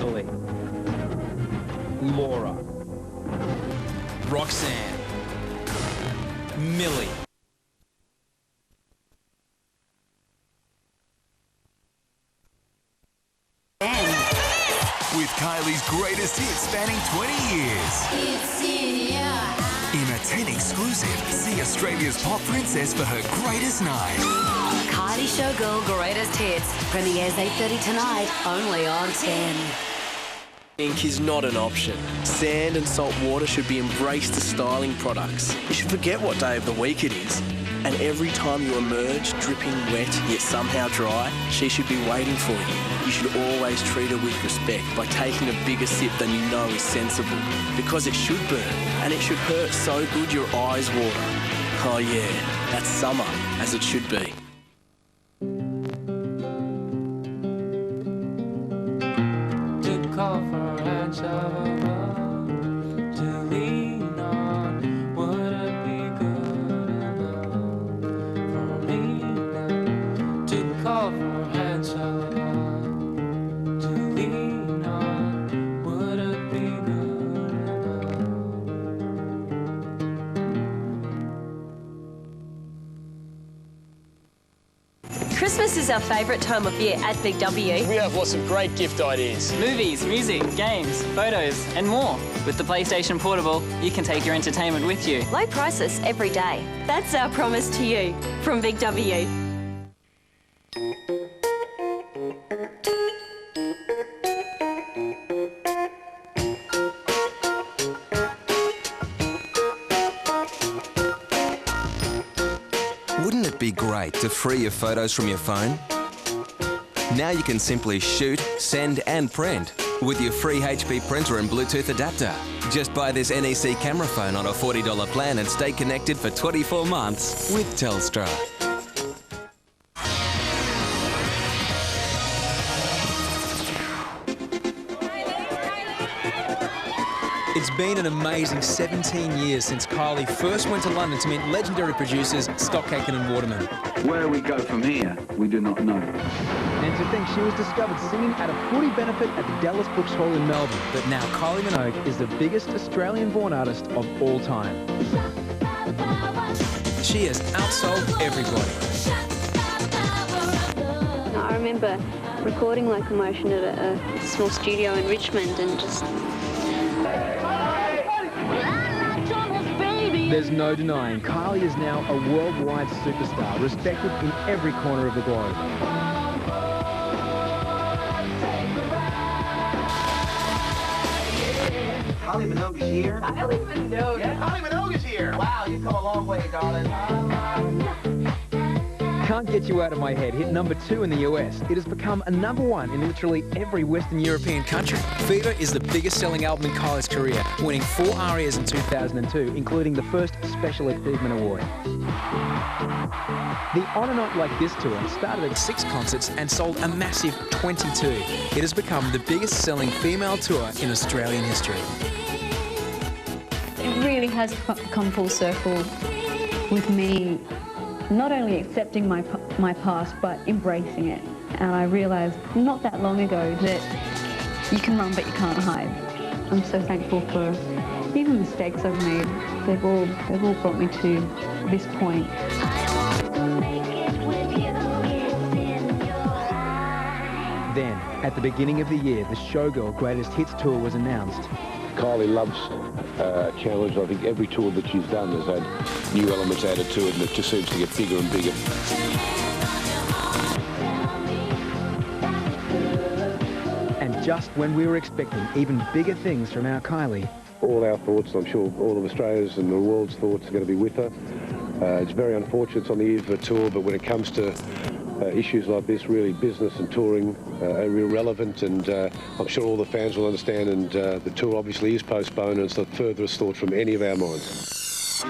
Natalie, Laura, Roxanne, Millie, with Kylie's greatest hits spanning 20 years. In a 10 exclusive, see Australia's pop princess for her greatest night. Kylie Showgirl Greatest Hits premieres 8:30 tonight, only on 10. Ink is not an option. Sand and salt water should be embraced as styling products. You should forget what day of the week it is. And every time you emerge, dripping wet yet somehow dry, she should be waiting for you. You should always treat her with respect by taking a bigger sip than you know is sensible. Because it should burn, and it should hurt so good your eyes water. Oh yeah, that's summer, as it should be. Christmas is our favourite time of year at Big W. We have lots of great gift ideas. Movies, music, games, photos and more. With the PlayStation Portable, you can take your entertainment with you. Low prices every day. That's our promise to you from Big W. Wouldn't it be great to free your photos from your phone? Now you can simply shoot, send and print with your free HP printer and Bluetooth adapter. Just buy this NEC camera phone on a $40 plan and stay connected for 24 months with Telstra. It's been an amazing 17 years since Kylie first went to London to meet legendary producers Stockaken and Waterman. Where we go from here, we do not know. And to think she was discovered singing at a footy benefit at the Dallas Books Hall in Melbourne. But now Kylie Minogue is the biggest Australian-born artist of all time. She has outsold everybody. I remember recording Locomotion at a small studio in Richmond and just... There's no denying Kylie is now a worldwide superstar, respected in every corner of the globe. Kylie Minogue is here. Kylie Minogue. Yeah, Kylie Minogue is here. Wow, you've come a long way, darling. Can't Get You Out of My Head hit #2 in the US. It has become a #1 in literally every Western European country. Fever is the biggest selling album in Kylie's career, winning 4 ARIAs in 2002, including the first Special Achievement Award. The On a Night Like This tour started at 6 concerts and sold a massive 22. It has become the biggest selling female tour in Australian history. It really has come full circle with me not only accepting my past, but embracing it. And I realised not that long ago that you can run but you can't hide. I'm so thankful for even mistakes I've made. They've all brought me to this point. Then, at the beginning of the year, the Showgirl Greatest Hits Tour was announced. Kylie loves challenge. I think every tour that she's done has had new elements added to it, and it just seems to get bigger and bigger. And just when we were expecting even bigger things from our Kylie, all our thoughts, I'm sure all of Australia's and the world's thoughts are going to be with her. It's very unfortunate it's on the eve of a tour, but when it comes to issues like this, really business and touring are irrelevant, and I'm sure all the fans will understand, and the tour obviously is postponed, and it's the furthest thought from any of our minds.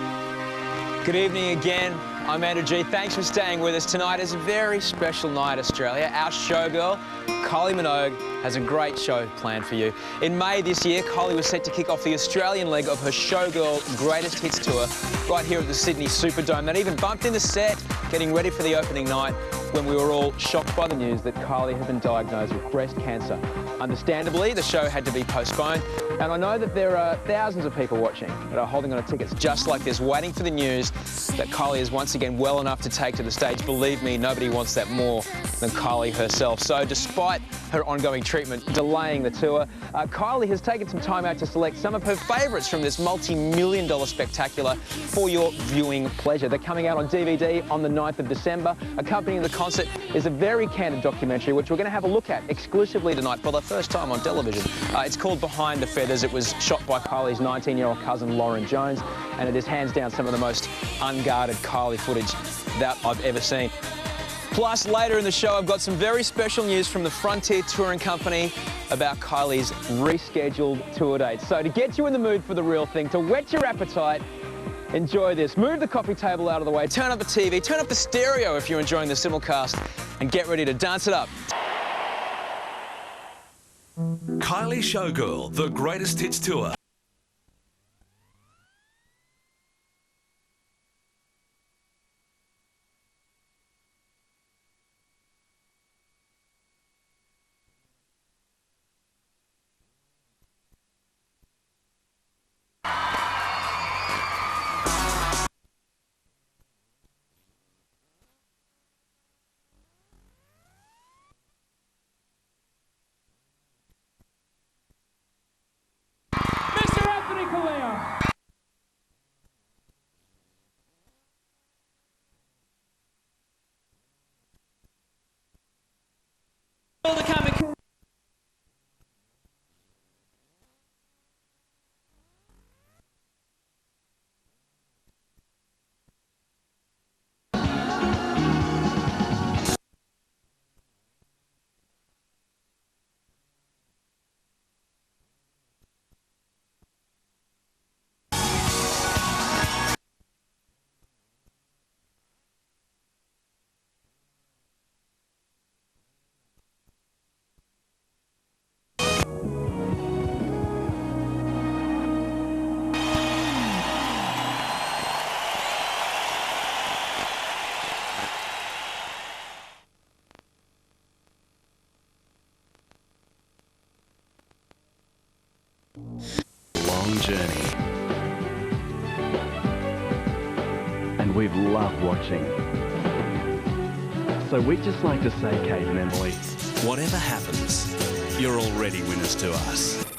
Good evening again. I'm Andrew G. Thanks for staying with us. Tonight is a very special night, Australia. Our Showgirl Kylie Minogue has a great show planned for you. In May this year, Kylie was set to kick off the Australian leg of her Showgirl Greatest Hits Tour right here at the Sydney Superdome. That even bumped in the set, getting ready for the opening night, when we were all shocked by the news that Kylie had been diagnosed with breast cancer. Understandably, the show had to be postponed, and I know that there are thousands of people watching that are holding on to tickets just like this, waiting for the news that Kylie is once again well enough to take to the stage. Believe me, nobody wants that more than Kylie herself. So despite her ongoing treatment delaying the tour, Kylie has taken some time out to select some of her favourites from this multi-million-dollar spectacular for your viewing pleasure. They're coming out on DVD on the 9th of December. Accompanying the concert is a very candid documentary which we're going to have a look at exclusively tonight for the first time on television. It's called Behind the Feathers. It was shot by Kylie's 19-year-old cousin Lauren Jones, and it is hands down some of the most unguarded Kylie footage that I've ever seen. Plus, later in the show, I've got some very special news from the Frontier Touring Company about Kylie's rescheduled tour dates. So to get you in the mood for the real thing, to whet your appetite, enjoy this. Move the coffee table out of the way, turn up the TV, turn up the stereo if you're enjoying the simulcast, and get ready to dance it up. Kylie Showgirl, the Greatest Hits Tour. Long journey. And we've loved watching. So we'd just like to say, Kate and Emily, Whatever happens, you're already winners to us.